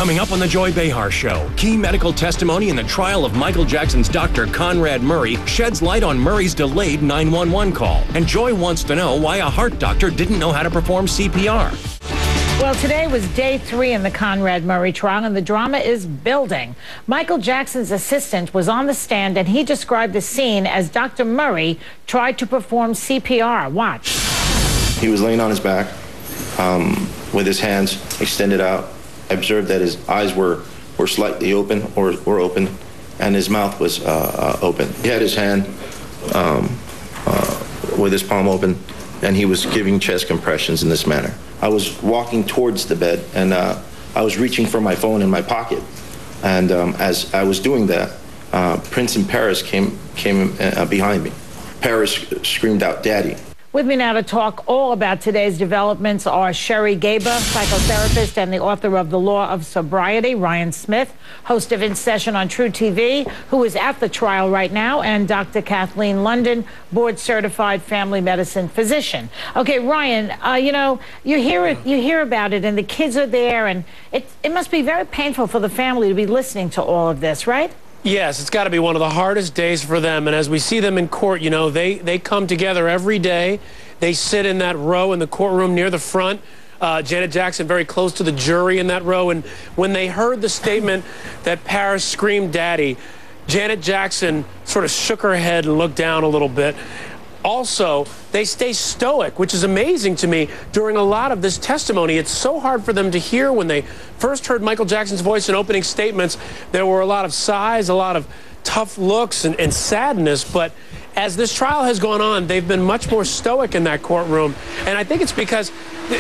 Coming up on the Joy Behar Show, key medical testimony in the trial of Michael Jackson's doctor Conrad Murray sheds light on Murray's delayed 911 call. And Joy wants to know why a heart doctor didn't know how to perform CPR. Well, today was day 3 in the Conrad Murray trial, and the drama is building. Michael Jackson's assistant was on the stand, and he described the scene as Dr. Murray tried to perform CPR. Watch. He was laying on his back with his hands extended out. I observed that his eyes were slightly open or open, and his mouth was open. He had his hand with his palm open, and he was giving chest compressions in this manner. I was walking towards the bed, and I was reaching for my phone in my pocket. And as I was doing that, Prince and Paris came behind me. Paris screamed out, "Daddy." With me now to talk all about today's developments are Sherry Gaba, psychotherapist and the author of The Law of Sobriety, Ryan Smith, host of In Session on True TV, who is at the trial right now, and Dr. Kathleen London, board-certified family medicine physician. Okay, Ryan, you know, you hear about it, and the kids are there, and it must be very painful for the family to be listening to all of this, right? Yes, it's got to be one of the hardest days for them. And as we see them in court, you know, they come together every day. They sit in that row in the courtroom near the front. Janet Jackson very close to the jury in that row. And when they heard the statement that Paris screamed, "Daddy," Janet Jackson sort of shook her head and looked down a little bit. Also, they stay stoic, which is amazing to me during a lot of this testimony. It's so hard for them to hear. When they first heard Michael Jackson's voice in opening statements, there were a lot of sighs, a lot of tough looks and sadness. But as this trial has gone on, they've been much more stoic in that courtroom. And I think it's because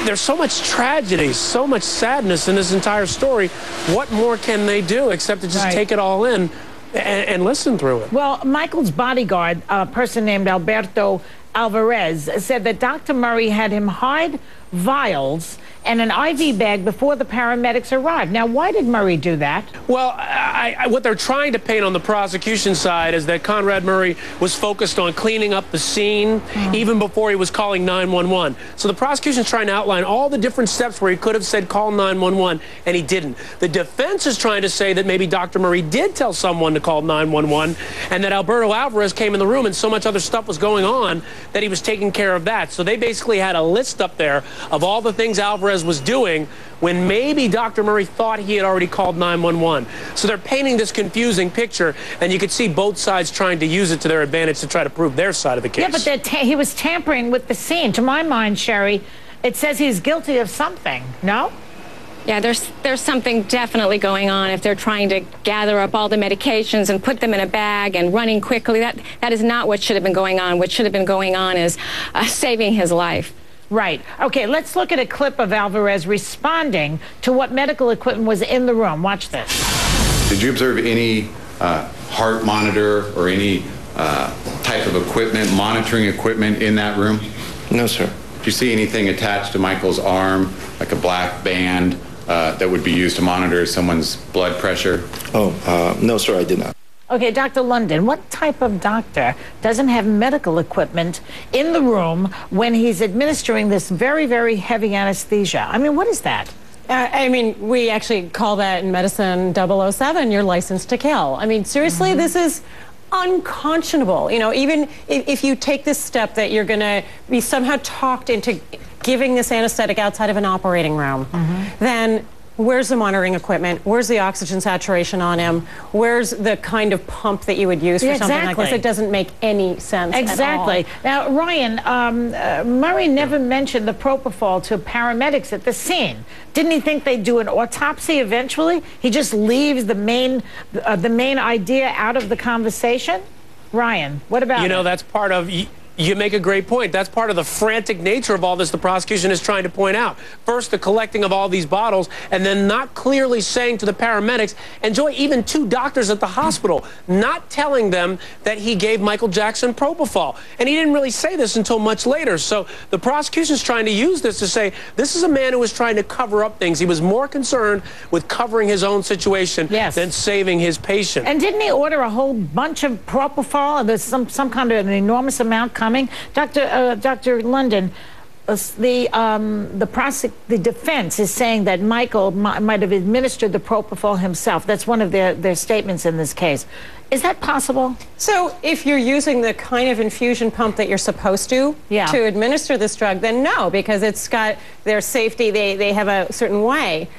there's so much tragedy, so much sadness in this entire story. What more can they do except to just take it all in and listen through it? Well, Michael's bodyguard, a person named Alberto Alvarez, said that Dr. Murray had him hide vials and an IV bag before the paramedics arrived. Now, why did Murray do that? Well, what they're trying to paint on the prosecution side is that Conrad Murray was focused on cleaning up the scene even before he was calling 911. So the prosecution's trying to outline all the different steps where he could have said call 911, and he didn't. The defense is trying to say that maybe Dr. Murray did tell someone to call 911, and that Alberto Alvarez came in the room and so much other stuff was going on that he was taking care of that. So they basically had a list up there of all the things Alvarez was doing when maybe Dr. Murray thought he had already called 911. So they're painting this confusing picture, and you could see both sides trying to use it to their advantage to try to prove their side of the case. Yeah, but he was tampering with the scene. To my mind, Sherry, it says he's guilty of something, no? Yeah, there's something definitely going on if they're trying to gather up all the medications and put them in a bag and running quickly. That is not what should have been going on. What should have been going on is saving his life. Right. Okay, let's look at a clip of Alvarez responding to what medical equipment was in the room. Watch this. Did you observe any heart monitor or any type of equipment, monitoring equipment in that room? No, sir. Did you see anything attached to Michael's arm, like a black band that would be used to monitor someone's blood pressure? Oh, no, sir, I did not. Okay, Dr. London, what type of doctor doesn't have medical equipment in the room when he's administering this very, very heavy anesthesia? I mean, what is that? I mean, we actually call that in medicine 007, you're licensed to kill. I mean, seriously, this is unconscionable. You know, even if you take this step that you're going to be somehow talked into giving this anesthetic outside of an operating room, then where's the monitoring equipment? Where's the oxygen saturation on him? Where's the kind of pump that you would use for something like this? It doesn't make any sense Exactly. at all. Now, Ryan, Murray never mentioned the propofol to paramedics at the scene. Didn't he think they'd do an autopsy eventually? He just leaves the main idea out of the conversation? Ryan, what about You know, that's part of... You make a great point. That's part of the frantic nature of all this the prosecution is trying to point out. First, the collecting of all these bottles, and then not clearly saying to the paramedics, and Joy, even 2 doctors at the hospital, not telling them that he gave Michael Jackson propofol. And he didn't really say this until much later. So the prosecution's trying to use this to say, this is a man who was trying to cover up things. He was more concerned with covering his own situation than saving his patient. And didn't he order a whole bunch of propofol? There's some kind of an enormous amount coming. Dr. London, the defense is saying that Michael might have administered the propofol himself. That's one of their statements in this case. Is that possible? So if you're using the kind of infusion pump that you're supposed to administer this drug, then no, because it's got their safety, they have a certain way.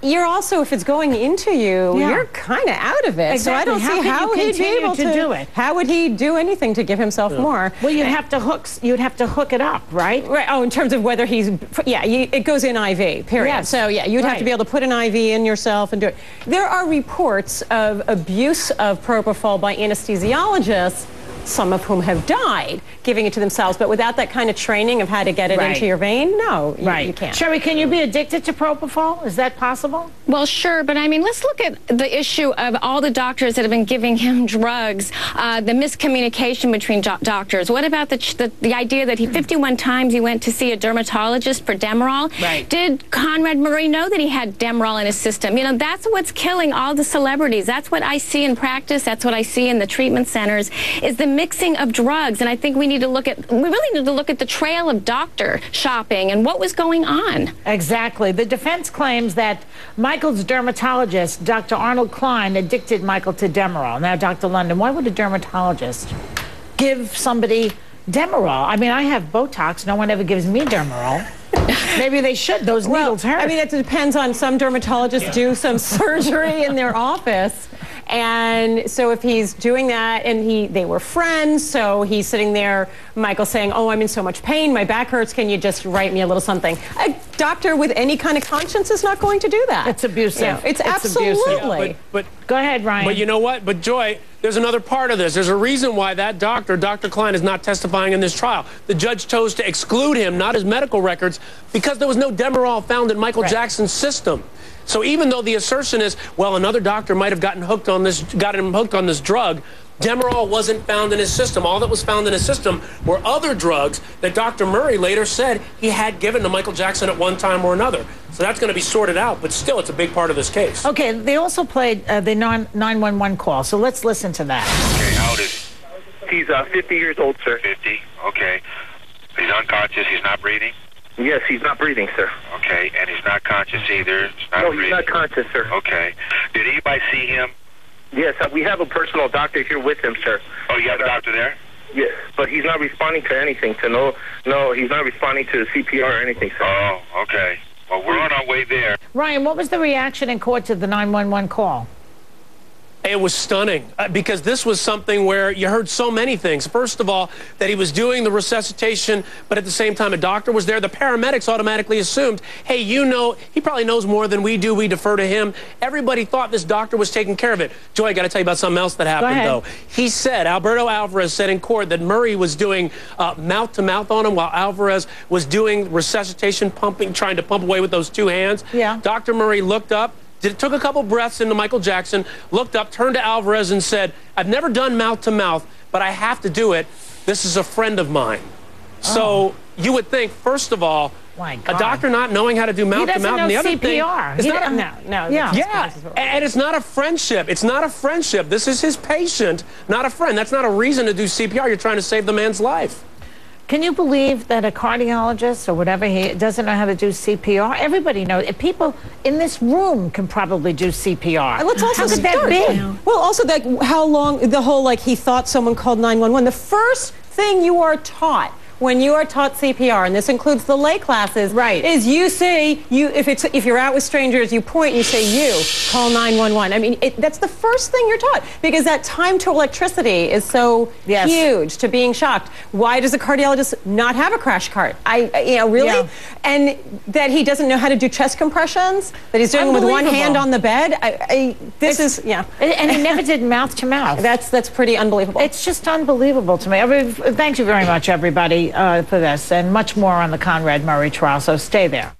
You're also, if it's going into you, you're kind of out of it. Exactly. So I don't see how he'd be able to do it. How would he do anything to give himself more? Well, you'd have to hook it up, right? Right. Oh, in terms of whether he's, it goes in IV, period. Yes. So you'd have to be able to put an IV in yourself and do it. There are reports of abuse of propofol by anesthesiologists, some of whom have died, giving it to themselves. But without that kind of training of how to get it into your vein, no, you can't. Sherry, can you be addicted to propofol? Is that possible? Well, sure, but I mean, let's look at the issue of all the doctors that have been giving him drugs, the miscommunication between doctors. What about the idea that 51 times he went to see a dermatologist for Demerol? Right. Did Conrad Murray know that he had Demerol in his system? You know, that's what's killing all the celebrities. That's what I see in practice. That's what I see in the treatment centers, is the mixing of drugs. And I think we really need to look at the trail of doctor shopping and what was going on. Exactly. The defense claims that Michael's dermatologist, Dr. Arnold Klein, addicted Michael to Demerol. Now, Dr. London, why would a dermatologist give somebody Demerol? I mean, I have Botox. No one ever gives me Demerol. Maybe they should. Those needles hurt. I mean, it depends on, some dermatologists do some surgery in their office. And so if he's doing that, and they were friends, so he's sitting there, Michael saying, oh, I'm in so much pain, my back hurts, can you just write me a little something? A doctor with any kind of conscience is not going to do that. It's abusive. Yeah, it's absolutely. Yeah, but go ahead, Ryan. But you know what? But Joy, there's another part of this. There's a reason why that doctor, Dr. Klein, is not testifying in this trial. The judge chose to exclude him, not his medical records, because there was no Demerol found in Michael Jackson's system. So even though the assertion is, well, another doctor might have got him hooked on this drug, Demerol wasn't found in his system. All that was found in his system were other drugs that Dr. Murray later said he had given to Michael Jackson at one time or another. So that's going to be sorted out, but still, it's a big part of this case. Okay, they also played the 911 call, so let's listen to that. Okay, how old is he? He's 50 years old, sir. 50, okay. He's unconscious, he's not breathing? Yes, he's not breathing, sir. Okay, and he's not conscious either? No, he's not conscious, sir. Okay. Did anybody see him? Yes, we have a personal doctor here with him, sir. Oh, you have a doctor there? Yes, but he's not responding to anything. No, he's not responding to CPR or anything, sir. Oh, okay. Well, we're on our way there. Ryan, what was the reaction in court to the 911 call? It was stunning because this was something where you heard so many things. First of all, that he was doing the resuscitation, but at the same time a doctor was there. The paramedics automatically assumed, hey, you know, he probably knows more than we do. We defer to him. Everybody thought this doctor was taking care of it. Joy, I got to tell you about something else that happened, though. He said, Alberto Alvarez said in court that Murray was doing mouth-to-mouth on him while Alvarez was doing resuscitation, trying to pump away with those two hands. Yeah. Dr. Murray looked up, took a couple breaths into Michael Jackson, looked up, turned to Alvarez and said, I've never done mouth-to-mouth, but I have to do it. This is a friend of mine. So you would think, first of all, a doctor not knowing how to do mouth-to-mouth, and the other CPR. thing, and it's not a friendship. It's not a friendship. This is his patient, not a friend. That's not a reason to do CPR. You're trying to save the man's life. Can you believe that a cardiologist or whatever, he doesn't know how to do CPR? Everybody knows. People in this room can probably do CPR. Let's also how could that be? Well, also how long, the whole, he thought someone called 911. The first thing you are taught when you are taught CPR, and this includes the lay classes, is you say, if you're out with strangers, you point and you say, you, call 911. I mean, that's the first thing you're taught, because that time to electricity is so huge to being shocked. Why does a cardiologist not have a crash cart? Really? Yeah. And that he doesn't know how to do chest compressions, that he's doing it with one hand on the bed. And he never did mouth to mouth. That's pretty unbelievable. It's just unbelievable to me. Thank you very much, everybody, for this, and much more on the Conrad Murray trial, so stay there.